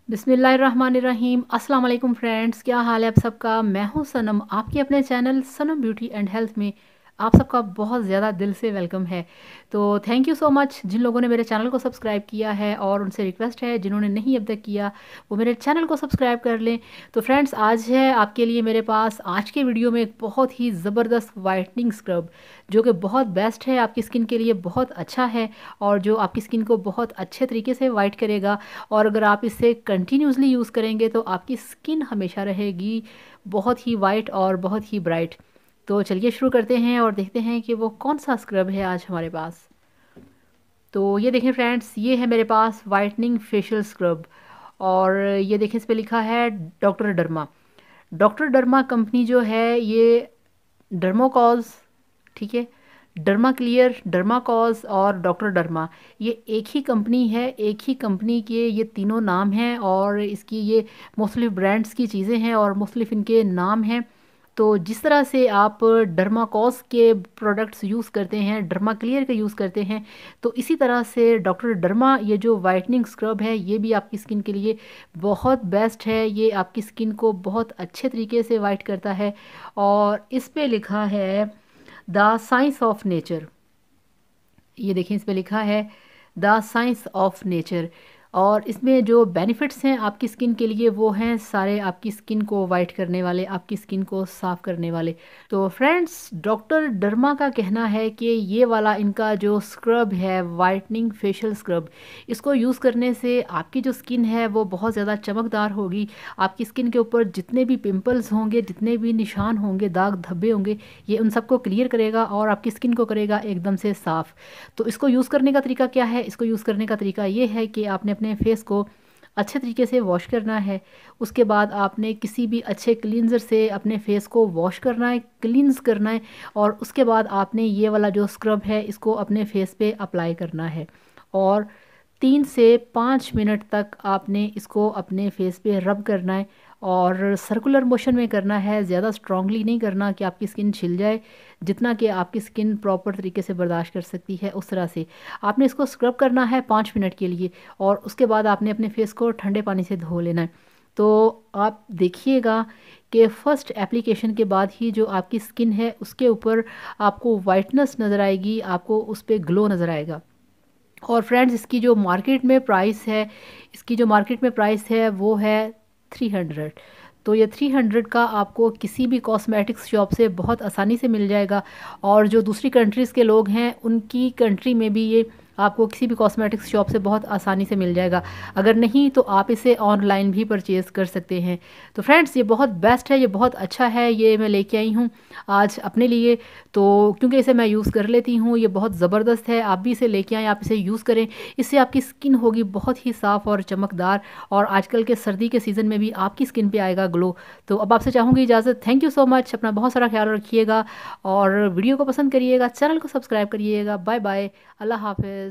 बिस्मिल्लाहिर्रहमानिर्रहीम। अस्सलाम वालेकुम फ्रेंड्स, क्या हाल है आप सबका। मैं हूं सनम, आपके अपने channel Sanam beauty and health में आप सबका बहुत ज़्यादा दिल से वेलकम है। तो थैंक यू सो मच जिन लोगों ने मेरे चैनल को सब्सक्राइब किया है, और उनसे रिक्वेस्ट है जिन्होंने नहीं अब तक किया वो मेरे चैनल को सब्सक्राइब कर लें। तो फ्रेंड्स, आज है आपके लिए मेरे पास आज के वीडियो में एक बहुत ही ज़बरदस्त वाइटनिंग स्क्रब, जो कि बहुत बेस्ट है, आपकी स्किन के लिए बहुत अच्छा है और जो आपकी स्किन को बहुत अच्छे तरीके से वाइट करेगा। और अगर आप इसे कंटिन्यूसली यूज़ करेंगे तो आपकी स्किन हमेशा रहेगी बहुत ही वाइट और बहुत ही ब्राइट। तो चलिए शुरू करते हैं और देखते हैं कि वो कौन सा स्क्रब है आज हमारे पास। तो ये देखें फ्रेंड्स, ये है मेरे पास वाइटनिंग फेशियल स्क्रब, और ये देखें इस पे लिखा है doctor derma. Doctor derma company जो है ये डर्मोकॉज, ठीक है, डर्मा क्लियर, डर्माकॉज और डॉक्टर डर्मा, ये एक ही कंपनी है। एक ही कंपनी के ये तीनों नाम हैं और इसकी ये मुख्तलिफ ब्रांड्स की चीज़ें हैं और मुख्तलिफ इनके नाम हैं। तो जिस तरह से आप डर्माकॉज के प्रोडक्ट्स यूज़ करते हैं, डर्मा क्लियर के यूज़ करते हैं, तो इसी तरह से डॉक्टर डर्मा ये जो वाइटनिंग स्क्रब है ये भी आपकी स्किन के लिए बहुत बेस्ट है। ये आपकी स्किन को बहुत अच्छे तरीके से वाइट करता है। और इस पे लिखा है द साइंस ऑफ नेचर। ये देखें इस पे लिखा है द साइंस ऑफ नेचर, और इसमें जो बेनिफिट्स हैं आपकी स्किन के लिए वो हैं सारे आपकी स्किन को वाइट करने वाले, आपकी स्किन को साफ़ करने वाले। तो फ्रेंड्स, डॉक्टर डर्मा का कहना है कि ये वाला इनका जो स्क्रब है वाइटनिंग फेशियल स्क्रब, इसको यूज़ करने से आपकी जो स्किन है वो बहुत ज़्यादा चमकदार होगी। आपकी स्किन के ऊपर जितने भी पिंपल्स होंगे, जितने भी निशान होंगे, दाग धब्बे होंगे, ये उन सबको क्लियर करेगा और आपकी स्किन को करेगा एकदम से साफ़। तो इसको यूज़ करने का तरीका क्या है? इसको यूज़ करने का तरीका ये है कि आपने अपने फेस को अच्छे तरीके से वॉश करना है। उसके बाद आपने किसी भी अच्छे क्लींजर से अपने फेस को वॉश करना है, क्लींस करना है, और उसके बाद आपने ये वाला जो स्क्रब है इसको अपने फेस पे अप्लाई करना है। और 3 से 5 मिनट तक आपने इसको अपने फेस पे रब करना है और सर्कुलर मोशन में करना है, ज़्यादा स्ट्रांगली नहीं करना कि आपकी स्किन छिल जाए। जितना कि आपकी स्किन प्रॉपर तरीके से बर्दाश्त कर सकती है उस तरह से आपने इसको स्क्रब करना है 5 मिनट के लिए, और उसके बाद आपने अपने फेस को ठंडे पानी से धो लेना है। तो आप देखिएगा कि फ़र्स्ट एप्लीकेशन के बाद ही जो आपकी स्किन है उसके ऊपर आपको वाइटनेस नज़र आएगी, आपको उस पर ग्लो नज़र आएगा। और फ्रेंड्स, इसकी जो मार्केट में प्राइस है, इसकी जो मार्केट में प्राइस है वो है 300। तो ये 300 का आपको किसी भी कॉस्मेटिक्स शॉप से बहुत आसानी से मिल जाएगा। और जो दूसरी कंट्रीज़ के लोग हैं उनकी कंट्री में भी ये आपको किसी भी कॉस्मेटिक्स शॉप से बहुत आसानी से मिल जाएगा। अगर नहीं तो आप इसे ऑनलाइन भी परचेज़ कर सकते हैं। तो फ्रेंड्स, ये बहुत बेस्ट है, ये बहुत अच्छा है, ये मैं लेके आई हूँ आज अपने लिए। तो क्योंकि इसे मैं यूज़ कर लेती हूँ, ये बहुत ज़बरदस्त है, आप भी इसे लेके आएँ, आप इसे यूज़ करें। इससे आपकी स्किन होगी बहुत ही साफ़ और चमकदार, और आजकल के सर्दी के सीज़न में भी आपकी स्किन पे आएगा ग्लो। तो अब आपसे चाहूँगी इजाज़त। थैंक यू सो मच, अपना बहुत सारा ख्याल रखिएगा और वीडियो को पसंद करिएगा, चैनल को सब्सक्राइब करिएगा। बाय बाय, अल्लाह हाफिज़।